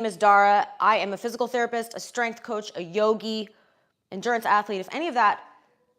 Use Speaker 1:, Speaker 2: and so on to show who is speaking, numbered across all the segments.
Speaker 1: name is Dara. I am a physical therapist, a strength coach, a yogi, endurance athlete. If any of that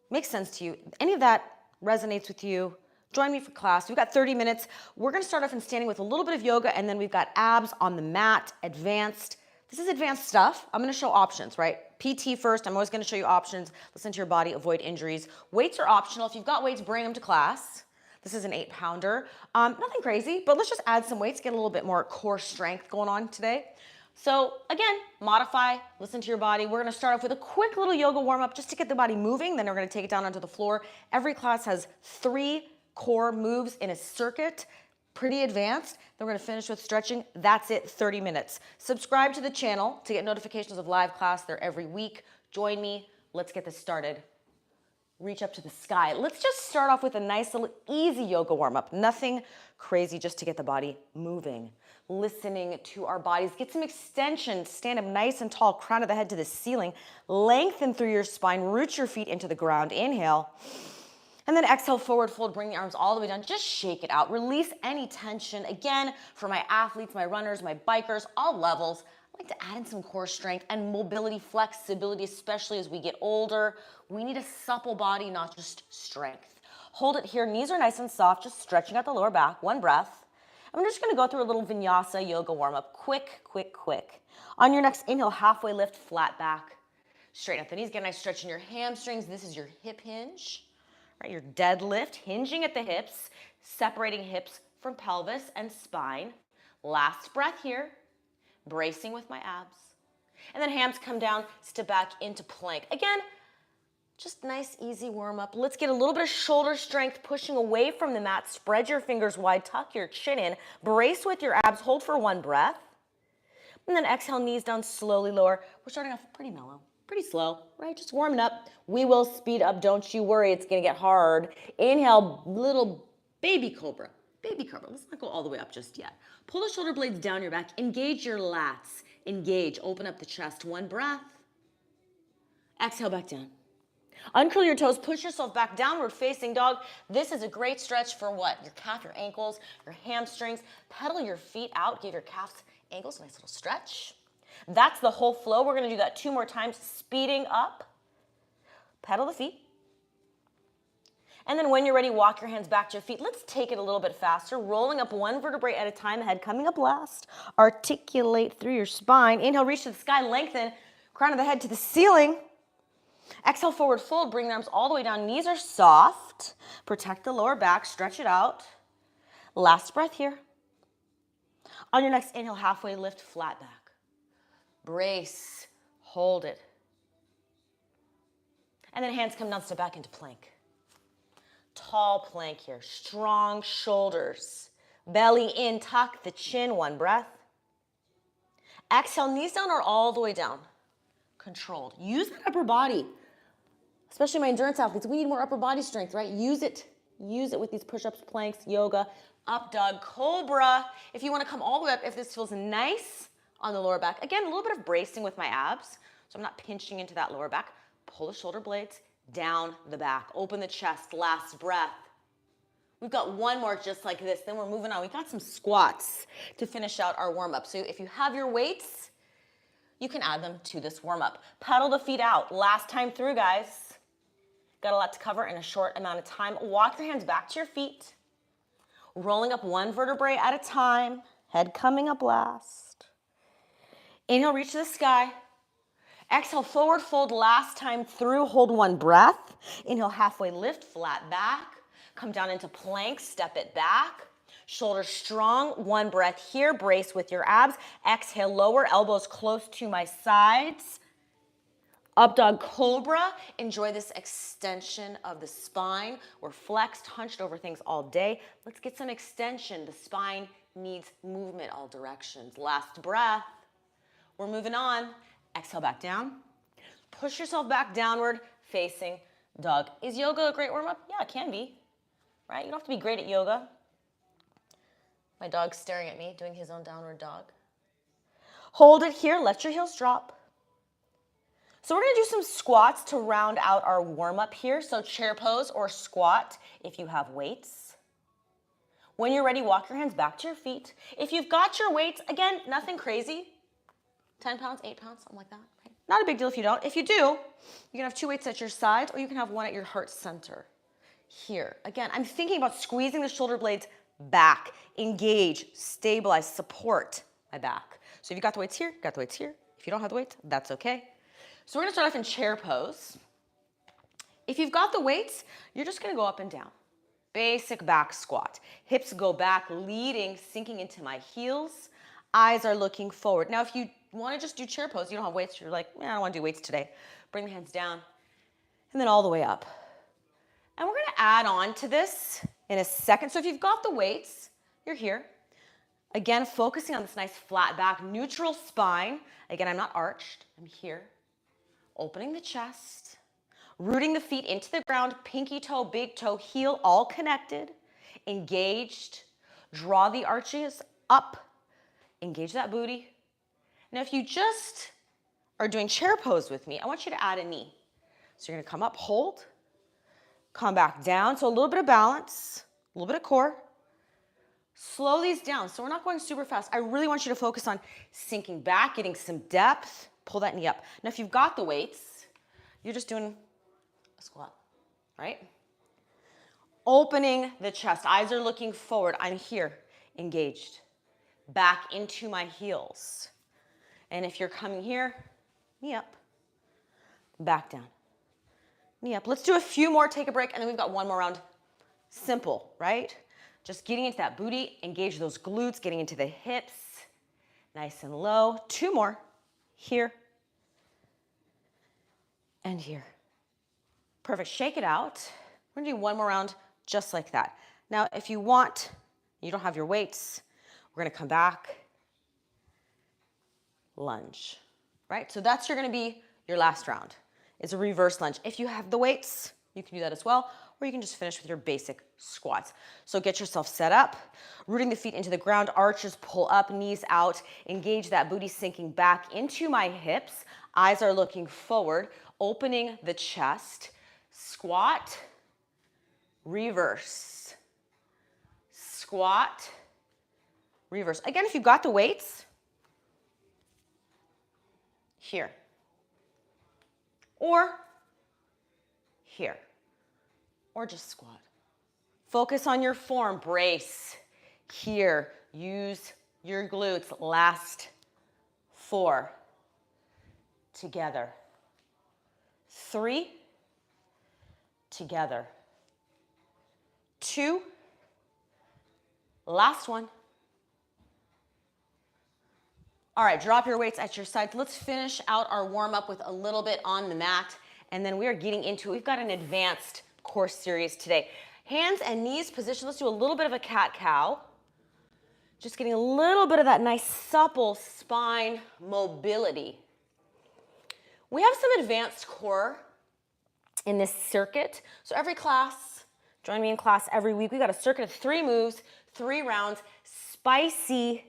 Speaker 1: makes sense to you, any of that resonates with you, join me for class. We've got 30 minutes. We're gonna start off in standing with a little bit of yoga, and then we've got abs on the mat, advanced. This is advanced stuff. I'm gonna show options, right? PT first, I'm always gonna show you options. Listen to your body, avoid injuries. Weights are optional. If you've got weights, bring them to class. This is an 8-pounder. Nothing crazy, but let's just add some weights, get a little bit more core strength going on today. So again, modify, listen to your body. We're gonna start off with a quick little yoga warm-up just to get the body moving, then we're gonna take it down onto the floor. Every class has 3 core moves in a circuit, pretty advanced. Then we're gonna finish with stretching. That's it, 30 minutes. Subscribe to the channel to get notifications of live class. They're every week. Join me, let's get this started. Reach up to the sky. Let's just start off with a nice little easy yoga warm-up. Nothing crazy, just to get the body moving. Listening to our bodies. Get some extension. Stand up nice and tall, crown of the head to the ceiling. Lengthen through your spine. Root your feet into the ground. Inhale. And then exhale, forward fold. Bring the arms all the way down. Just shake it out. Release any tension. Again, for my athletes, my runners, my bikers, all levels, I like to add in some core strength and mobility, flexibility, especially as we get older. We need a supple body, not just strength. Hold it here. Knees are nice and soft, just stretching out the lower back. One breath. I'm just gonna go through a little vinyasa yoga warm-up. Quick, quick, quick. On your next inhale, halfway lift, flat back. Straighten up the knees, get a nice stretch in your hamstrings. This is your hip hinge, right? Your deadlift, hinging at the hips, separating hips from pelvis and spine. Last breath here, bracing with my abs. And then hands come down, step back into plank. Again, just nice, easy warm-up. Let's get a little bit of shoulder strength, pushing away from the mat. Spread your fingers wide, tuck your chin in, brace with your abs, hold for 1 breath. And then exhale, knees down, slowly lower. We're starting off pretty mellow, pretty slow, right? Just warming up. We will speed up, don't you worry, it's gonna get hard. Inhale, little baby cobra. Baby cobra, let's not go all the way up just yet. Pull the shoulder blades down your back, engage your lats. Engage, open up the chest, 1 breath. Exhale, back down. Uncurl your toes, push yourself back, downward facing dog. This is a great stretch for what? Your calf, your ankles, your hamstrings. Pedal your feet out, give your calves, ankles a nice little stretch. That's the whole flow. We're gonna do that 2 more times, speeding up. Pedal the feet. And then when you're ready, walk your hands back to your feet. Let's take it a little bit faster, rolling up 1 vertebrae at a time, head coming up last. Articulate through your spine. Inhale, reach to the sky, lengthen, crown of the head to the ceiling. Exhale, forward fold, bring the arms all the way down. Knees are soft. Protect the lower back, stretch it out. Last breath here. On your next inhale, halfway lift, flat back. Brace, hold it. And then hands come down, step back into plank. Tall plank here, strong shoulders. Belly in, tuck the chin, 1 breath. Exhale, knees down or all the way down. Controlled. Use that upper body. Especially my endurance athletes, we need more upper body strength, right? Use it with these push-ups, planks, yoga, up dog, cobra. If you wanna come all the way up, if this feels nice on the lower back. Again, a little bit of bracing with my abs, so I'm not pinching into that lower back. Pull the shoulder blades down the back, open the chest, last breath. We've got 1 more just like this, then we're moving on. We've got some squats to finish out our warm-up. So if you have your weights, you can add them to this warm-up. Pedal the feet out, last time through, guys. Got a lot to cover in a short amount of time. Walk your hands back to your feet. Rolling up 1 vertebrae at a time. Head coming up last. Inhale, reach to the sky. Exhale, forward fold, last time through. Hold 1 breath. Inhale, halfway lift, flat back. Come down into plank, step it back. Shoulders strong, 1 breath here. Brace with your abs. Exhale, lower, elbows close to my sides. Up dog cobra. Enjoy this extension of the spine. We're flexed, hunched over things all day. Let's get some extension. The spine needs movement all directions. Last breath. We're moving on. Exhale back down. Push yourself back downward, facing dog. Is yoga a great warm-up? Yeah, it can be, right? You don't have to be great at yoga. My dog's staring at me, doing his own downward dog. Hold it here, let your heels drop. So we're gonna do some squats to round out our warm-up here. So chair pose or squat if you have weights. When you're ready, walk your hands back to your feet. If you've got your weights, again, nothing crazy. 10 pounds, 8 pounds, something like that. Right? Not a big deal if you don't. If you do, you can have 2 weights at your sides, or you can have one at your heart center. Here, again, I'm thinking about squeezing the shoulder blades back, engage, stabilize, support my back. So if you got the weights here, you got the weights here. If you don't have the weights, that's okay. So we're gonna start off in chair pose. If you've got the weights, you're just gonna go up and down. Basic back squat. Hips go back, leading, sinking into my heels. Eyes are looking forward. Now, if you wanna just do chair pose, you don't have weights, you're like, I don't wanna do weights today. Bring the hands down, and then all the way up. And we're gonna add on to this in a second. So if you've got the weights, you're here. Again, focusing on this nice flat back, neutral spine. Again, I'm not arched, I'm here. Opening the chest, rooting the feet into the ground, pinky toe, big toe, heel, all connected, engaged. Draw the arches up, engage that booty. Now, if you just are doing chair pose with me, I want you to add a knee. So you're gonna come up, hold, come back down. So a little bit of balance, a little bit of core. Slow these down. So we're not going super fast. I really want you to focus on sinking back, getting some depth. Pull that knee up. Now, if you've got the weights, you're just doing a squat, right? Opening the chest. Eyes are looking forward. I'm here, engaged. Back into my heels. And if you're coming here, knee up, back down. Knee up. Let's do a few more, take a break, and then we've got one more round. Simple, right? Just getting into that booty, engage those glutes, getting into the hips, nice and low. 2 more, here and here. Perfect, shake it out. We're gonna do one more round just like that. Now, if you want, you don't have your weights, we're gonna come back, lunge, right? So that's gonna be your last round. Is a reverse lunge. If you have the weights, you can do that as well, or you can just finish with your basic squats. So get yourself set up, rooting the feet into the ground, arches pull up, knees out, engage that booty sinking back into my hips, eyes are looking forward, opening the chest, squat, reverse, squat, reverse. Again, if you've got the weights, here, or here, or just squat. Focus on your form, brace, here, use your glutes. Last 4, together, 3, together, 2, last one. All right, drop your weights at your sides. Let's finish out our warm-up with a little bit on the mat, and then we are getting into it. We've got an advanced core series today. Hands and knees position. Let's do a little bit of a cat-cow. Just getting a little bit of that nice supple spine mobility. We have some advanced core in this circuit. So every class, join me in class every week. We've got a circuit of 3 moves, 3 rounds, spicy,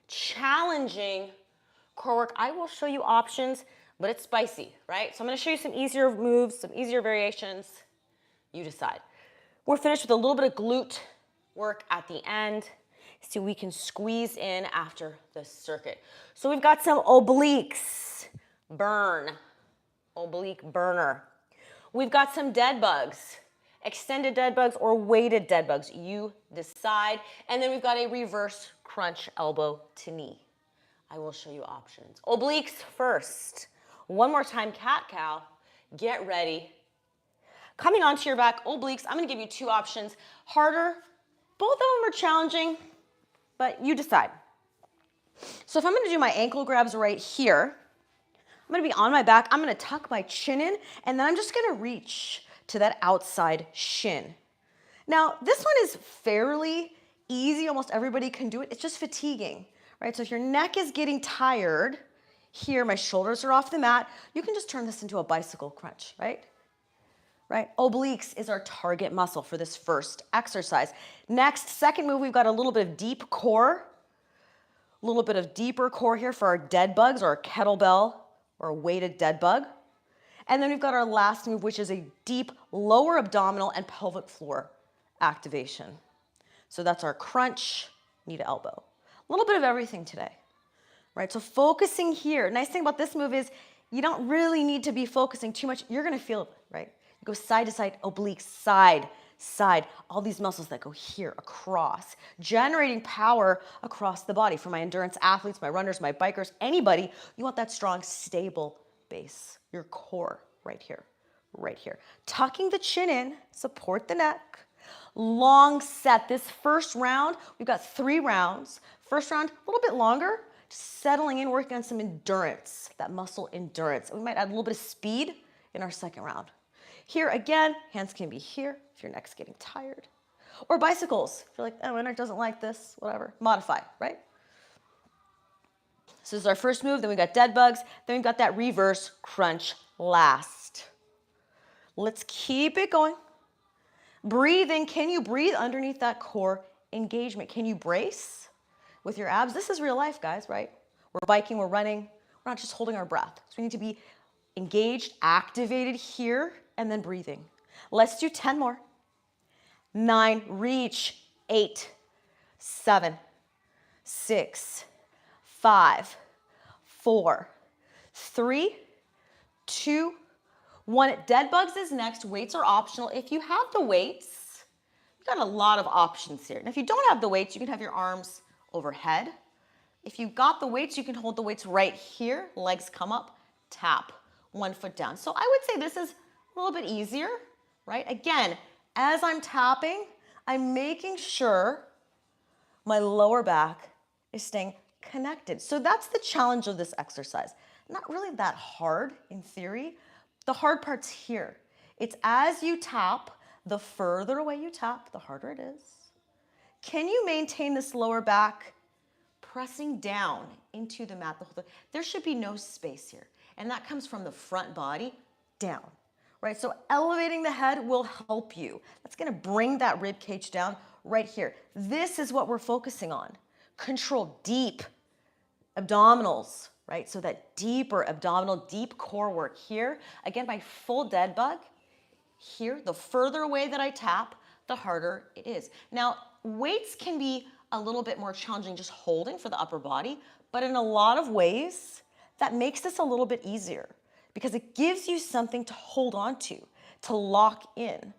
Speaker 1: challenging core work. I will show you options, but it's spicy, right? So I'm gonna show you some easier moves, some easier variations. You decide. We're finished with a little bit of glute work at the end, so we can squeeze in after the circuit. So we've got some obliques, burn, oblique burner. We've got some dead bugs, extended dead bugs or weighted dead bugs. You decide. And then we've got a reverse crunch elbow to knee. I will show you options. Obliques first. One more time, cat-cow. Get ready. Coming onto your back, obliques. I'm gonna give you 2 options. Harder, both of them are challenging, but you decide. So if I'm gonna do my ankle grabs right here, I'm gonna be on my back, I'm gonna tuck my chin in, and then I'm just gonna reach to that outside shin. Now, this one is fairly easy, almost everybody can do it. It's just fatiguing, right? So if your neck is getting tired, here, my shoulders are off the mat, you can just turn this into a bicycle crunch, right? Right? Obliques is our target muscle for this first exercise. Next, second move, we've got a little bit of deep core, a little bit of deeper core here for our dead bugs or our kettlebell or a weighted dead bug. And then we've got our last move, which is a deep lower abdominal and pelvic floor activation. So that's our crunch, knee to elbow. A little bit of everything today. right? So focusing here. Nice thing about this move is you don't really need to be focusing too much. You're gonna feel it, right? You go side to side, oblique, side, side, all these muscles that go here, across, generating power across the body. For my endurance athletes, my runners, my bikers, anybody, you want that strong, stable base, your core right here, right here. Tucking the chin in, support the neck. Long set. This first round, we've got 3 rounds. First round, a little bit longer, just settling in, working on some endurance, that muscle endurance. We might add a little bit of speed in our second round. Here again, hands can be here if your neck's getting tired. Or bicycles. If you're like, oh, my neck doesn't like this, whatever. Modify, right? So this is our first move. Then we got dead bugs. Then we've got that reverse crunch last. Let's keep it going. Breathing. Can you breathe underneath that core engagement? Can you brace with your abs? This is real life, guys, right? We're biking, we're running. We're not just holding our breath. So we need to be engaged, activated here, and then breathing. Let's do 10 more. 9, reach. 8, 7, 6, 5, 4, 3, 2, 1. Dead bugs is next. Weights are optional. If you have the weights, you've got a lot of options here. And if you don't have the weights, you can have your arms overhead. If you've got the weights, you can hold the weights right here. Legs come up, tap, 1 foot down. So I would say this is a little bit easier, right? Again, as I'm tapping, I'm making sure my lower back is staying connected. So that's the challenge of this exercise. Not really that hard in theory. The hard part's here. It's as you tap, the further away you tap, the harder it is. Can you maintain this lower back pressing down into the mat the whole time? There should be no space here. And that comes from the front body down, right? So elevating the head will help you. That's gonna bring that rib cage down right here. This is what we're focusing on. Control deep abdominals, right? So that deeper abdominal, deep core work here. Again, my full dead bug here, the further away that I tap, the harder it is. Now, weights can be a little bit more challenging just holding for the upper body, but in a lot of ways, that makes this a little bit easier because it gives you something to hold on to lock in,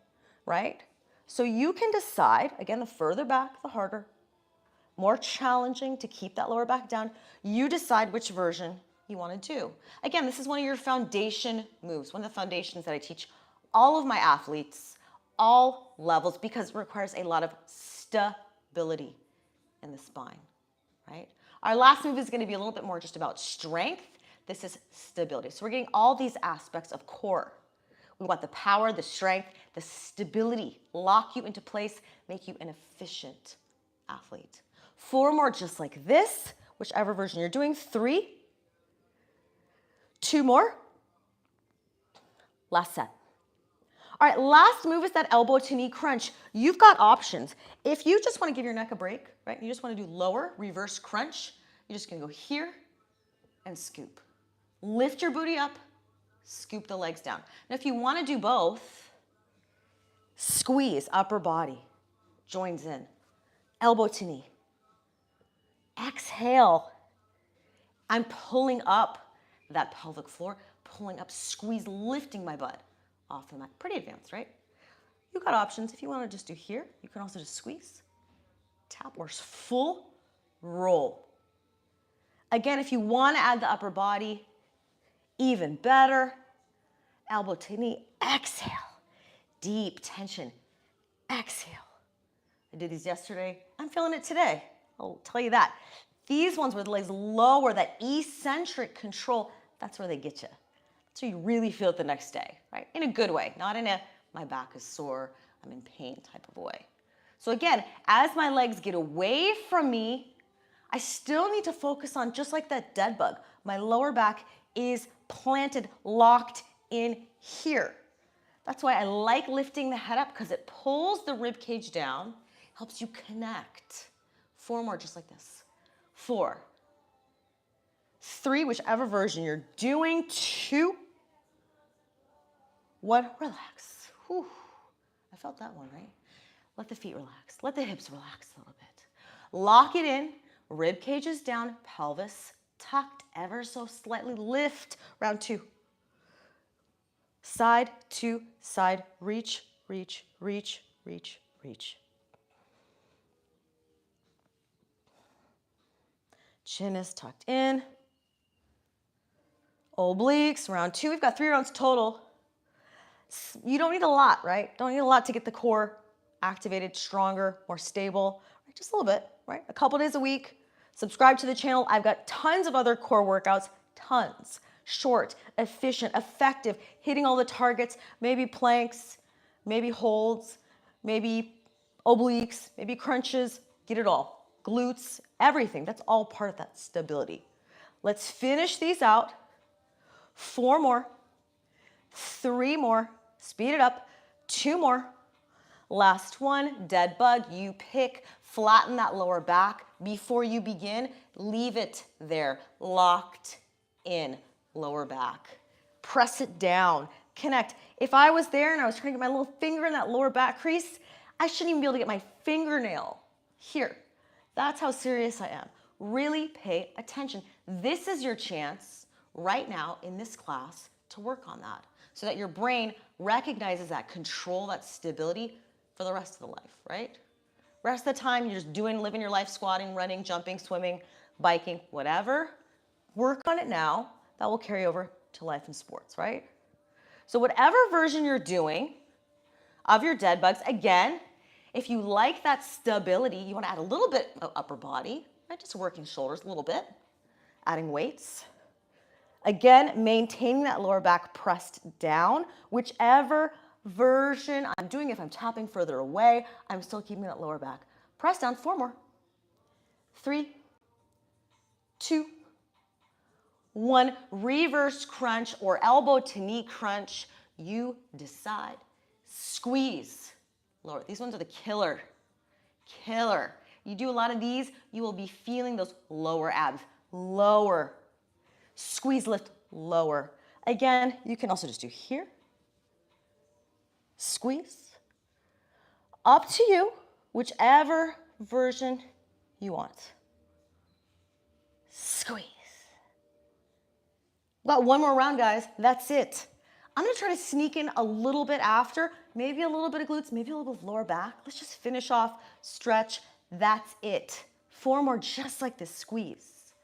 Speaker 1: right? So you can decide, again, the further back, the harder, more challenging to keep that lower back down. You decide which version you want to do. Again, this is one of your foundation moves, one of the foundations that I teach all of my athletes, all levels, because it requires a lot of stability in the spine, right? Our last move is going to be a little bit more just about strength. This is stability. So we're getting all these aspects of core. We want the power, the strength, the stability, lock you into place, make you an efficient athlete. 4 more just like this, whichever version you're doing. 3, 2 more. Last set. All right, last move is that elbow to knee crunch. You've got options. If you just want to give your neck a break, right? You just want to do lower, reverse crunch. You're just going to go here and scoop. Lift your booty up, scoop the legs down. Now, if you want to do both, squeeze upper body, joins in, elbow to knee. Exhale. I'm pulling up that pelvic floor, pulling up, squeeze, lifting my butt off the mat. Pretty advanced, right? You've got options. If you want to just do here, you can also just squeeze, tap, or full roll. Again, if you want to add the upper body, even better. Elbow to knee, exhale. Deep tension, exhale. I did these yesterday. I'm feeling it today. I'll tell you that. These ones where the legs lower, that eccentric control, that's where they get you. That's where you really feel it the next day, right? In a good way, not in a my back is sore, I'm in pain type of way. So again, as my legs get away from me, I still need to focus on, just like that dead bug, my lower back is planted, locked in here. That's why I like lifting the head up, because it pulls the rib cage down, helps you connect. 4 more just like this. 4, 3, whichever version you're doing. 2, 1, relax. Whew. I felt that one, right? Let the feet relax. Let the hips relax a little bit. Lock it in. Rib cage is down, pelvis tucked ever so slightly. Lift, round 2. Side to side, reach, reach, reach, reach, reach. Chin is tucked in. Obliques, round 2. We've got 3 rounds total. You don't need a lot, right? Don't need a lot to get the core activated, stronger, more stable. Right? Just a little bit, right? A couple days a week. Subscribe to the channel. I've got tons of other core workouts, tons. Short, efficient, effective, hitting all the targets, maybe planks, maybe holds, maybe obliques, maybe crunches, get it all. Glutes, everything. That's all part of that stability. Let's finish these out. 4 more, 3 more, speed it up, 2 more. Last one, dead bug. You pick, flatten that lower back. Before you begin, leave it there, locked in, lower back. Press it down, connect. If I was there and I was trying to get my little finger in that lower back crease, I shouldn't even be able to get my fingernail here. That's how serious I am. Really pay attention. This is your chance right now in this class to work on that so that your brain recognizes that control, that stability for the rest of the life, right? Rest of the time, you're just living your life, squatting, running, jumping, swimming, biking, whatever. Work on it now. That will carry over to life and sports, right? So whatever version you're doing of your dead bugs, again, if you like that stability, you want to add a little bit of upper body, right? Just working shoulders a little bit, adding weights. Again, maintaining that lower back pressed down, whichever version I'm doing. If I'm tapping further away, I'm still keeping that lower back. Press down, 4 more. 3, 2, 1. Reverse crunch or elbow to knee crunch. You decide. Squeeze. Lower. These ones are the killer. Killer. You do a lot of these, you will be feeling those lower abs. Lower. Squeeze, lift, lower. Again, you can also just do here. Squeeze. Up to you, whichever version you want. Squeeze. Got 1 more round, guys. That's it. I'm gonna try to sneak in a little bit after, maybe a little bit of glutes, maybe a little bit of lower back. Let's just finish off, stretch. That's it. 4 more just like this, squeeze.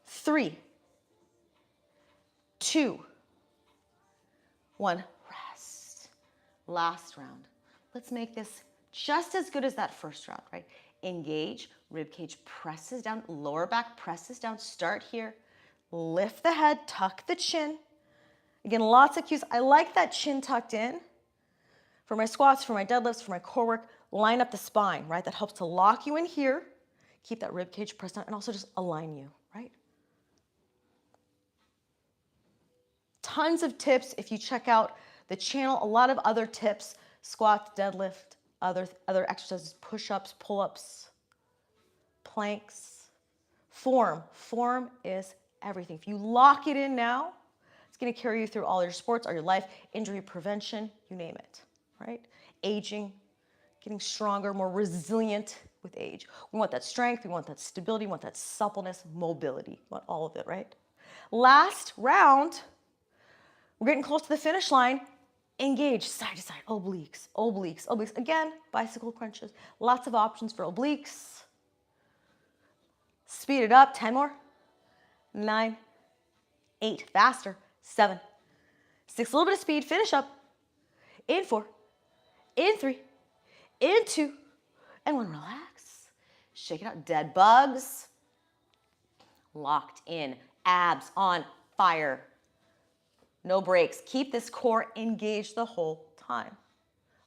Speaker 1: 3, 2, 1, rest. Last round. Let's make this just as good as that first round, right? Engage, rib cage presses down, lower back presses down. Start here. Lift the head, tuck the chin. Again, lots of cues. I like that chin tucked in. For my squats, for my deadlifts, for my core work, line up the spine, right? That helps to lock you in here. Keep that rib cage pressed down and also just align you, right? Tons of tips if you check out the channel. A lot of other tips, squats, deadlift, other exercises, push-ups, pull-ups, planks. Form is everything. If you lock it in now, it's gonna carry you through all your sports, all your life, injury prevention, you name it, right? Aging, getting stronger, more resilient with age. We want that strength, we want that stability, we want that suppleness, mobility, we want all of it, right? Last round, we're getting close to the finish line. Engage, side to side, obliques, obliques, obliques. Again, bicycle crunches. Lots of options for obliques. Speed it up, 10 more. 9, 8, faster, 7, 6, a little bit of speed, finish up. In 4, in 3, in 2, and 1, relax. Shake it out, dead bugs. Locked in, abs on fire. No breaks. Keep this core engaged the whole time.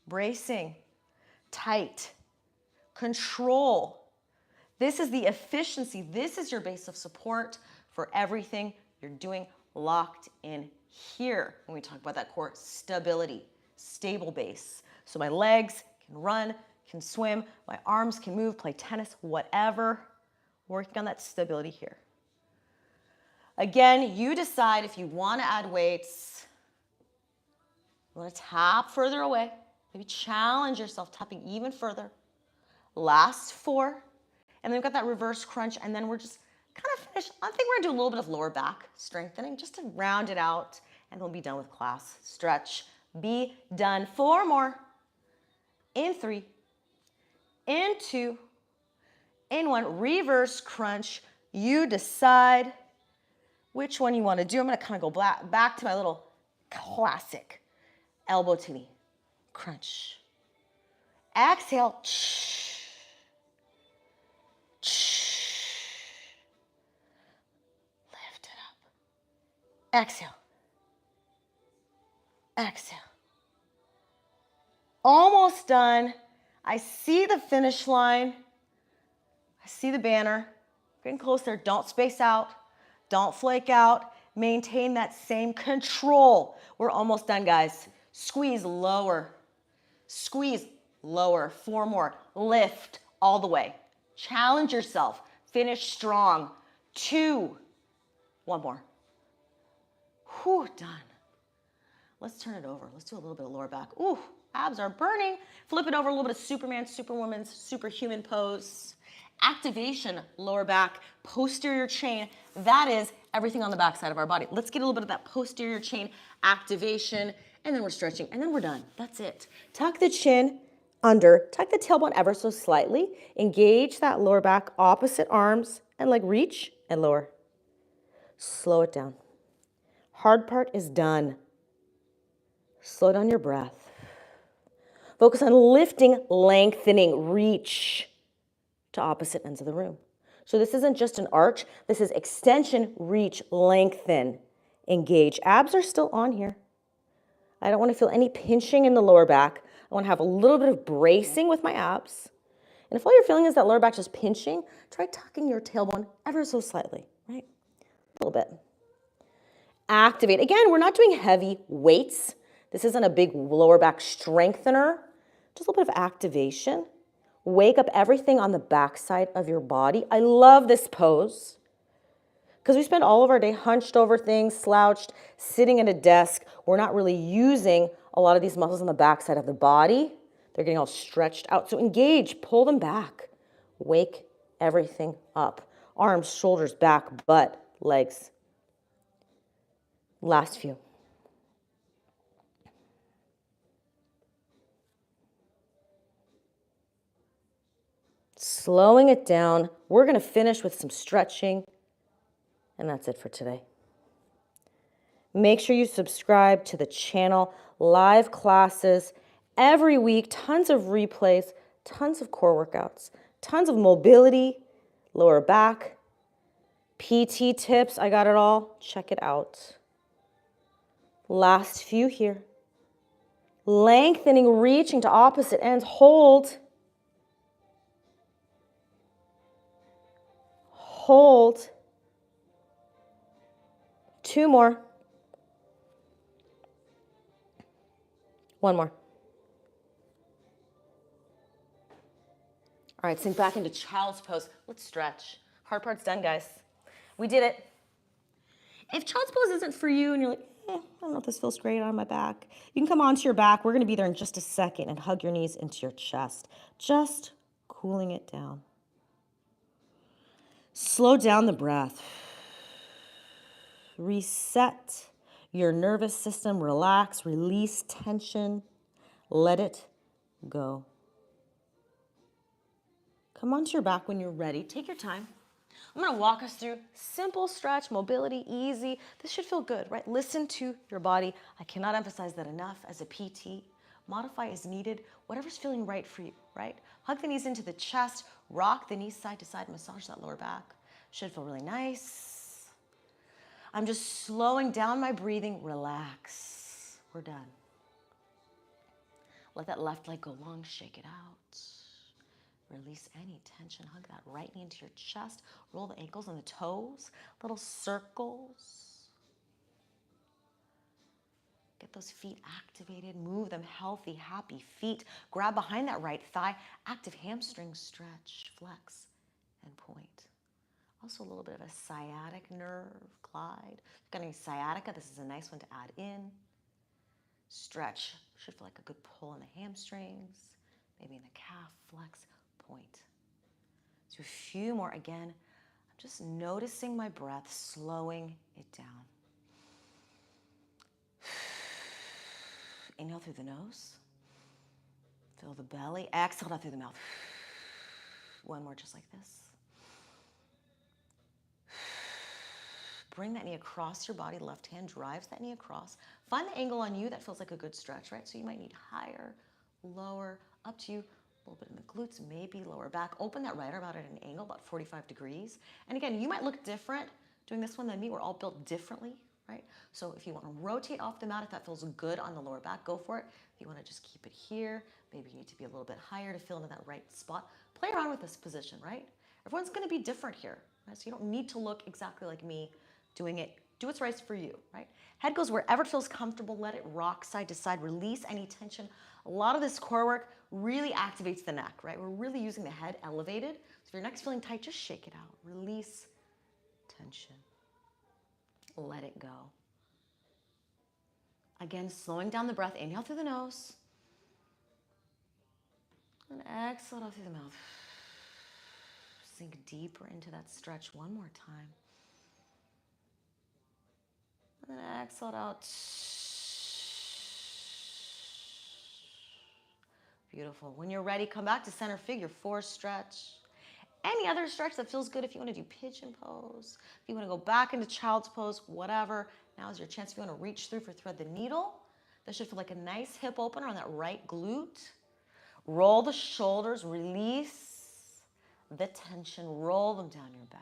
Speaker 1: Bracing, tight, control. This is the efficiency. This is your base of support for everything you're doing, locked in here. When we talk about that core stability, stable base. So my legs can run, can swim, my arms can move, play tennis, whatever. Working on that stability here. Again, you decide if you want to add weights. You want to tap further away. Maybe challenge yourself, tapping even further. Last 4. And then we've got that reverse crunch, and then we're just kind of finish. I think we're gonna do a little bit of lower back strengthening just to round it out, and we'll be done with class. Stretch, be done. 4 more. In 3, in 2, in 1. Reverse crunch. You decide which one you want to do. I'm gonna kind of go back to my little classic elbow to knee crunch. Exhale. Lift it up. Exhale. Exhale. Almost done. I see the finish line. I see the banner. Getting closer. Don't space out. Don't flake out. Maintain that same control. We're almost done, guys. Squeeze lower. Squeeze lower. 4 more. Lift all the way. Challenge yourself. Finish strong. 2. 1 more. Whew, done. Let's turn it over. Let's do a little bit of lower back. Ooh, abs are burning. Flip it over, a little bit of Superman, Superwoman's, superhuman pose. Activation, lower back, posterior chain. That is everything on the back side of our body. Let's get a little bit of that posterior chain activation, and then we're stretching, and then we're done. That's it. Tuck the chin under, tuck the tailbone ever so slightly. Engage that lower back, opposite arms, and leg reach and lower. Slow it down. Hard part is done. Slow down your breath. Focus on lifting, lengthening, reach to opposite ends of the room. So this isn't just an arch. This is extension, reach, lengthen, engage. Abs are still on here. I don't want to feel any pinching in the lower back. I want to have a little bit of bracing with my abs. And if all you're feeling is that lower back just pinching, try tucking your tailbone ever so slightly, right? A little bit. Activate. Again, we're not doing heavy weights. This isn't a big lower back strengthener, just a little bit of activation. Wake up everything on the back side of your body. I love this pose because we spend all of our day hunched over things, slouched, sitting at a desk. We're not really using a lot of these muscles on the back side of the body. They're getting all stretched out. So engage, pull them back. Wake everything up. Arms, shoulders, back, butt, legs. Last few. Slowing it down. We're going to finish with some stretching, and that's it for today. Make sure you subscribe to the channel. Live classes every week, tons of replays, tons of core workouts, tons of mobility, lower back, PT tips. I got it all. Check it out. Last few here. Lengthening, reaching to opposite ends. Hold. Hold. 2 more. 1 more. All right, sink back into child's pose. Let's stretch. Hard part's done, guys. We did it. If child's pose isn't for you and you're like, I don't know if this feels great on my back, you can come onto your back. We're going to be there in just a second and hug your knees into your chest. Just cooling it down. Slow down the breath. Reset your nervous system. Relax, release tension. Let it go. Come onto your back when you're ready. Take your time. I'm going to walk us through simple stretch, mobility, easy. This should feel good, right? Listen to your body. I cannot emphasize that enough as a PT. Modify as needed, whatever's feeling right for you, right? Hug the knees into the chest, rock the knees side to side, massage that lower back. Should feel really nice. I'm just slowing down my breathing. Relax. We're done. Let that left leg go long, shake it out. Release any tension. Hug that right knee into your chest. Roll the ankles and the toes. Little circles. Get those feet activated. Move them healthy, happy feet. Grab behind that right thigh. Active hamstring stretch. Flex and point. Also a little bit of a sciatic nerve glide. If you've got any sciatica, this is a nice one to add in. Stretch. Should feel like a good pull in the hamstrings. Maybe in the calf. Flex. Point. So a few more. Again, I'm just noticing my breath, slowing it down. Inhale through the nose. Fill the belly. Exhale out through the mouth. One more just like this. Bring that knee across your body. Left hand drives that knee across. Find the angle on you that feels like a good stretch, right? So you might need higher, lower, up to you. A little bit in the glutes, maybe lower back. Open that right arm out at an angle, about 45 degrees. And again, you might look different doing this one than me. We're all built differently, right? So if you want to rotate off the mat, if that feels good on the lower back, go for it. If you want to just keep it here, maybe you need to be a little bit higher to feel into that right spot. Play around with this position, right? Everyone's going to be different here, right? So you don't need to look exactly like me doing it. Do what's right for you, right? Head goes wherever it feels comfortable. Let it rock side to side. Release any tension. A lot of this core work really activates the neck, right? We're really using the head elevated. So if your neck's feeling tight, just shake it out. Release tension. Let it go. Again, slowing down the breath. Inhale through the nose. And exhale out through the mouth. Sink deeper into that stretch one more time. And then exhale it out. Beautiful. When you're ready, come back to center figure 4 stretch. Any other stretch that feels good. If you want to do pigeon pose, if you want to go back into child's pose, whatever. Now is your chance. If you want to reach through for thread the needle, that should feel like a nice hip opener on that right glute. Roll the shoulders, release the tension, roll them down your back.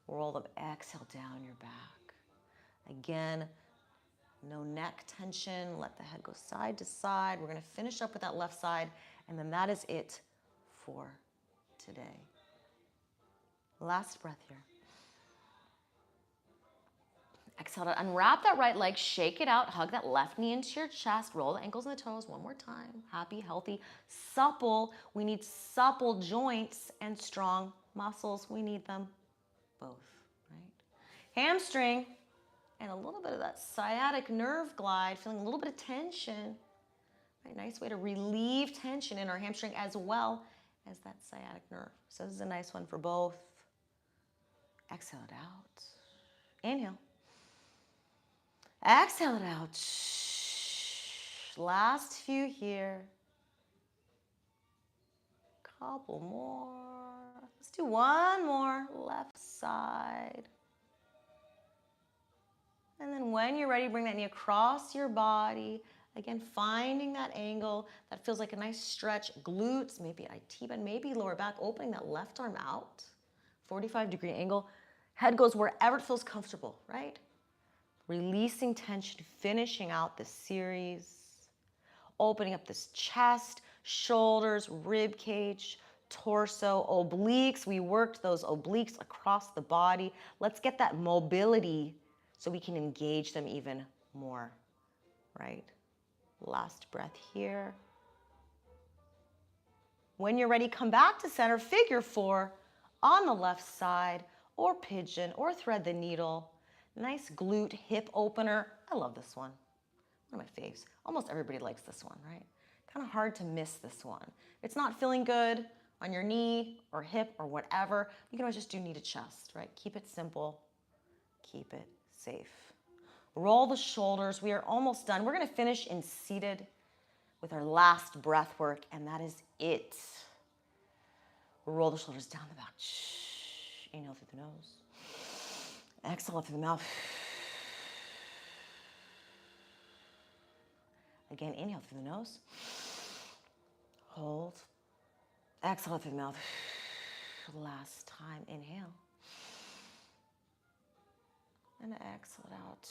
Speaker 1: Roll them, exhale down your back. Again, no neck tension. Let the head go side to side. We're going to finish up with that left side, and then that is it for today. Last breath here. Exhale to unwrap that right leg, shake it out, hug that left knee into your chest, roll the ankles and the toes one more time. Happy, healthy, supple. We need supple joints and strong muscles. We need them both, right? Hamstring. And a little bit of that sciatic nerve glide, feeling a little bit of tension. Right, nice way to relieve tension in our hamstring as well as that sciatic nerve. So this is a nice one for both. Exhale it out. Inhale. Exhale it out. Last few here. Couple more. Let's do one more. Left side. And then when you're ready, bring that knee across your body. Again, finding that angle that feels like a nice stretch. Glutes, maybe IT bend, maybe lower back. Opening that left arm out. 45-degree angle. Head goes wherever it feels comfortable, right? Releasing tension, finishing out the series. Opening up this chest, shoulders, rib cage, torso, obliques. We worked those obliques across the body. Let's get that mobility so we can engage them even more, right? Last breath here. When you're ready, come back to center, figure 4 on the left side, or pigeon, or thread the needle. Nice glute hip opener. I love this one. One of my faves. Almost everybody likes this one, right? Kind of hard to miss this one. If it's not feeling good on your knee or hip or whatever, you can always just do knee to chest, right? Keep it simple. Keep it safe. Roll the shoulders. We are almost done. We're going to finish in seated with our last breath work, and that is it. Roll the shoulders down the back. Inhale through the nose. Exhale through the mouth. Again, inhale through the nose. Hold. Exhale through the mouth. Last time, inhale. And exhale it out.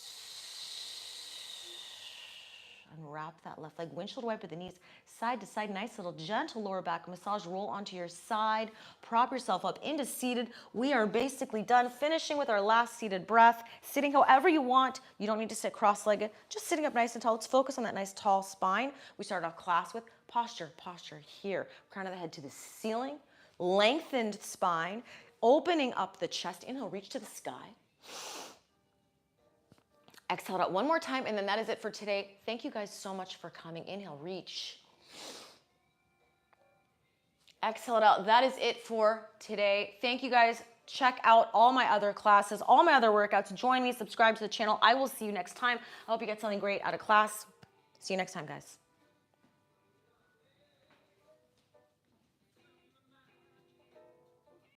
Speaker 1: Unwrap that left leg. Windshield wiper the knees side to side. Nice little gentle lower back massage. Roll onto your side. Prop yourself up into seated. We are basically done. Finishing with our last seated breath. Sitting however you want. You don't need to sit cross-legged. Just sitting up nice and tall. Let's focus on that nice tall spine. We started off class with posture. Posture here. Crown of the head to the ceiling. Lengthened spine. Opening up the chest. Inhale, reach to the sky. Exhale it out one more time, and then that is it for today. Thank you guys so much for coming. Inhale, reach. Exhale it out. That is it for today. Thank you guys Check out all my other classes, all my other workouts. Join me, subscribe to the channel. I will see you next time. I hope you get something great out of class. See you next time, guys.